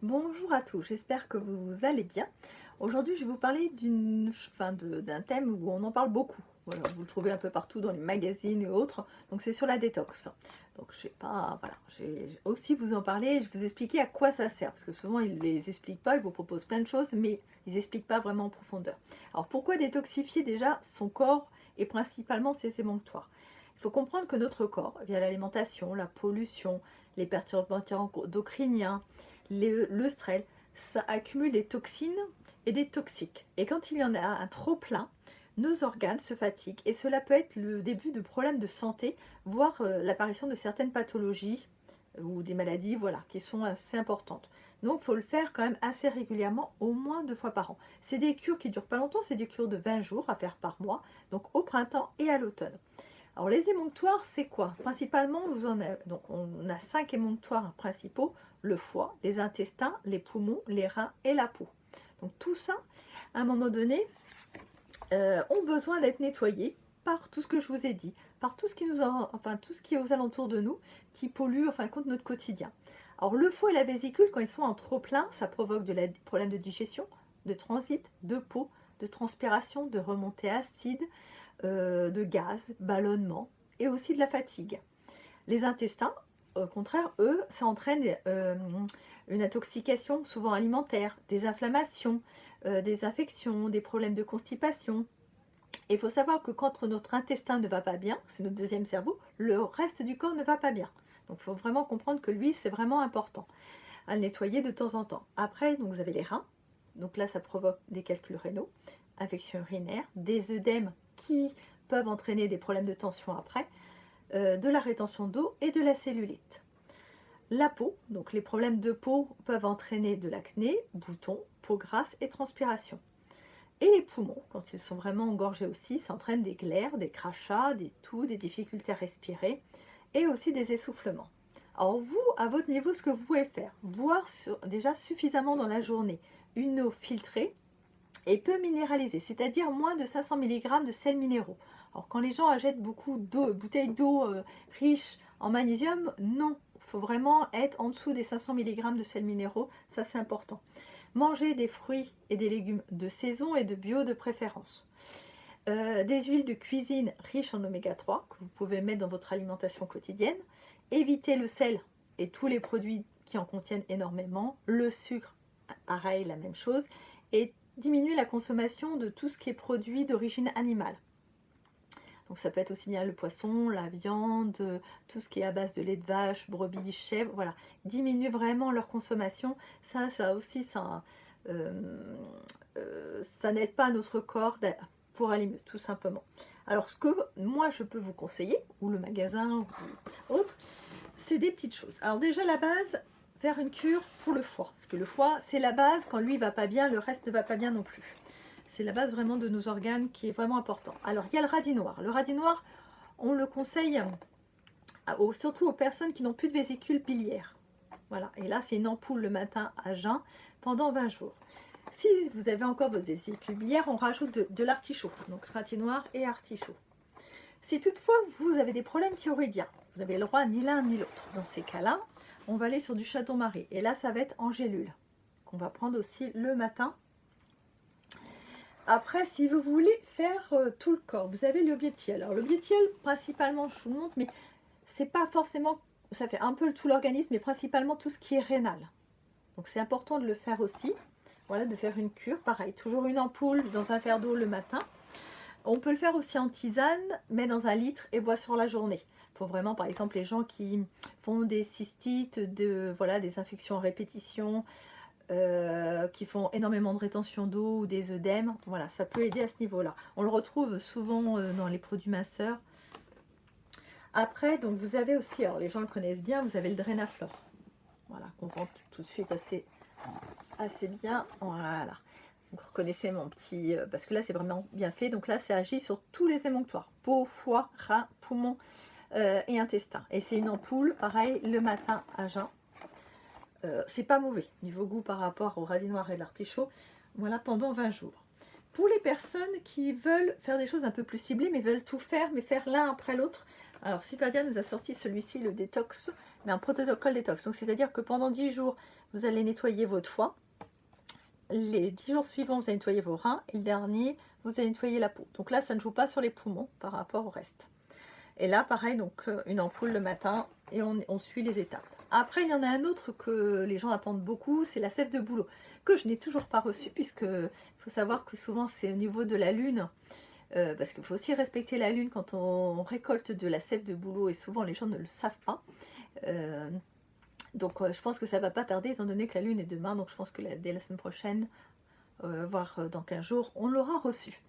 Bonjour à tous, j'espère que vous allez bien. Aujourd'hui, je vais vous parler d'un thème où on en parle beaucoup. Voilà, vous le trouvez un peu partout dans les magazines et autres. Donc, c'est sur la détox. Donc, je sais pas, voilà, j'ai aussi vous en parler, je vais vous expliquer à quoi ça sert. Parce que souvent, ils ne les expliquent pas, ils vous proposent plein de choses, mais ils n'expliquent pas vraiment en profondeur. Alors, pourquoi détoxifier déjà son corps et principalement ses émonctoires? Il faut comprendre que notre corps, via l'alimentation, la pollution, les perturbateurs endocriniens, le stress, ça accumule des toxines et des toxiques. Et quand il y en a un trop plein, nos organes se fatiguent et cela peut être le début de problèmes de santé, voire l'apparition de certaines pathologies ou des maladies, voilà, qui sont assez importantes. Donc, il faut le faire quand même assez régulièrement, au moins 2 fois par an. C'est des cures qui durent pas longtemps, c'est des cures de 20 jours à faire par mois, donc au printemps et à l'automne. Alors les émonctoires, c'est quoi? Principalement, donc on a 5 émonctoires principaux, le foie, les intestins, les poumons, les reins et la peau. Donc tout ça, à un moment donné, ont besoin d'être nettoyés par tout ce que je vous ai dit, par tout ce qui tout ce qui est aux alentours de nous, qui pollue en fin de compte notre quotidien. Alors le foie et la vésicule, quand ils sont en trop plein, ça provoque des problèmes de digestion, de transit, de peau, de transpiration, de remontée acide, de gaz, ballonnement et aussi de la fatigue. Les intestins, au contraire, eux, ça entraîne une intoxication souvent alimentaire, des inflammations, des infections, des problèmes de constipation. Et il faut savoir que quand notre intestin ne va pas bien, c'est notre deuxième cerveau, le reste du corps ne va pas bien. Donc il faut vraiment comprendre que lui, c'est vraiment important à le nettoyer de temps en temps. Après, donc, vous avez les reins. Donc là, ça provoque des calculs rénaux, infections urinaires, des œdèmes qui peuvent entraîner des problèmes de tension après, de la rétention d'eau et de la cellulite. La peau, donc les problèmes de peau peuvent entraîner de l'acné, boutons, peau grasse et transpiration. Et les poumons, quand ils sont vraiment engorgés aussi, ça entraîne des glaires, des crachats, des toux, des difficultés à respirer et aussi des essoufflements. Alors vous, à votre niveau, ce que vous pouvez faire, boire déjà suffisamment dans la journée une eau filtrée et peu minéralisée, c'est-à-dire moins de 500 mg de sels minéraux. Alors quand les gens achètent beaucoup d'eau, bouteilles d'eau riches en magnésium, non, il faut vraiment être en dessous des 500 mg de sels minéraux, ça c'est important. Manger des fruits et des légumes de saison et de bio de préférence. Des huiles de cuisine riches en oméga 3 que vous pouvez mettre dans votre alimentation quotidienne. Éviter le sel et tous les produits qui en contiennent énormément. Le sucre, pareil, la même chose. Et diminuer la consommation de tout ce qui est produit d'origine animale. Donc ça peut être aussi bien le poisson, la viande, tout ce qui est à base de lait de vache, brebis, chèvre, voilà. Diminuer vraiment leur consommation. Ça aussi, ça n'aide pas notre corps pour aller mieux, tout simplement. Alors ce que moi je peux vous conseiller, ou le magasin ou autre, c'est des petites choses. Alors déjà la base, faire une cure pour le foie. Parce que le foie, c'est la base, quand lui va pas bien, le reste ne va pas bien non plus. C'est la base vraiment de nos organes qui est vraiment important. Alors il y a le radis noir. Le radis noir, on le conseille surtout aux personnes qui n'ont plus de vésicule biliaire. Voilà, et là c'est une ampoule le matin à jeun pendant 20 jours. Si vous avez encore votre vésicule biliaire, on rajoute de l'artichaut, donc radis noir et artichaut. Si toutefois vous avez des problèmes thyroïdiens, vous n'avez le droit ni l'un ni l'autre. Dans ces cas-là, on va aller sur du Château-Marie. Et là, ça va être en gélule, qu'on va prendre aussi le matin. Après, si vous voulez faire tout le corps, vous avez le bietiel. Alors le bietiel, principalement, je vous montre, mais c'est pas forcément, ça fait un peu tout l'organisme, mais principalement tout ce qui est rénal. Donc c'est important de le faire aussi. Voilà, de faire une cure, pareil, toujours une ampoule dans un verre d'eau le matin. On peut le faire aussi en tisane, mais dans un litre et boire sur la journée. Il faut vraiment, par exemple, les gens qui font des cystites, voilà, des infections en répétition, qui font énormément de rétention d'eau ou des œdèmes, voilà, ça peut aider à ce niveau-là. On le retrouve souvent dans les produits masseurs. Après, donc vous avez aussi, alors les gens le connaissent bien, vous avez le Drainaflor. Voilà, qu'on vend tout de suite assez bien. Voilà. Vous reconnaissez mon petit... parce que là, c'est vraiment bien fait. Donc là, c'est agi sur tous les émonctoires. Peau, foie, rein, poumon et intestin. Et c'est une ampoule, pareil, le matin à jeun. C'est pas mauvais, niveau goût par rapport au radis noir et l'artichaut. Voilà, pendant 20 jours. Pour les personnes qui veulent faire des choses un peu plus ciblées, mais veulent tout faire, mais faire l'un après l'autre, Alors Superdia nous a sorti celui-ci, le détox, mais un protocole détox. Donc c'est-à-dire que pendant 10 jours, vous allez nettoyer votre foie. Les 10 jours suivants, vous allez nettoyer vos reins. Et le dernier, vous allez nettoyer la peau. Donc là, ça ne joue pas sur les poumons par rapport au reste. Et là, pareil, donc une ampoule le matin et on suit les étapes. Après, il y en a un autre que les gens attendent beaucoup, c'est la sève de bouleau, que je n'ai toujours pas reçu, puisque il faut savoir que souvent c'est au niveau de la lune, parce qu'il faut aussi respecter la lune quand on récolte de la sève de bouleau, et souvent les gens ne le savent pas. Donc je pense que ça ne va pas tarder, étant donné que la lune est demain, donc je pense que dès la semaine prochaine, voire dans 15 jours, on l'aura reçu.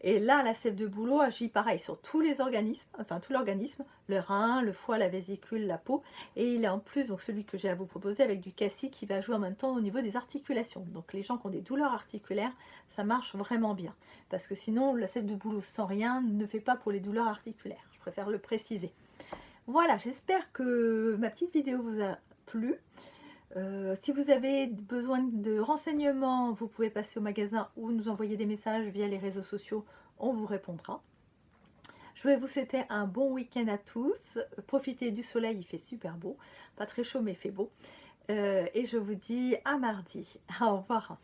Et là, la sève de bouleau agit pareil sur tous les organismes, enfin tout l'organisme, le rein, le foie, la vésicule, la peau. Et il est en plus, donc celui que j'ai à vous proposer, avec du cassis qui va jouer en même temps au niveau des articulations. Donc les gens qui ont des douleurs articulaires, ça marche vraiment bien. Parce que sinon, la sève de bouleau sans rien ne fait pas pour les douleurs articulaires. Je préfère le préciser. Voilà, j'espère que ma petite vidéo vous a plu. Si vous avez besoin de renseignements, vous pouvez passer au magasin ou nous envoyer des messages via les réseaux sociaux, on vous répondra. Je vais vous souhaiter un bon week-end à tous. Profitez du soleil, il fait super beau. Pas très chaud mais il fait beau. Et je vous dis à mardi. Au revoir.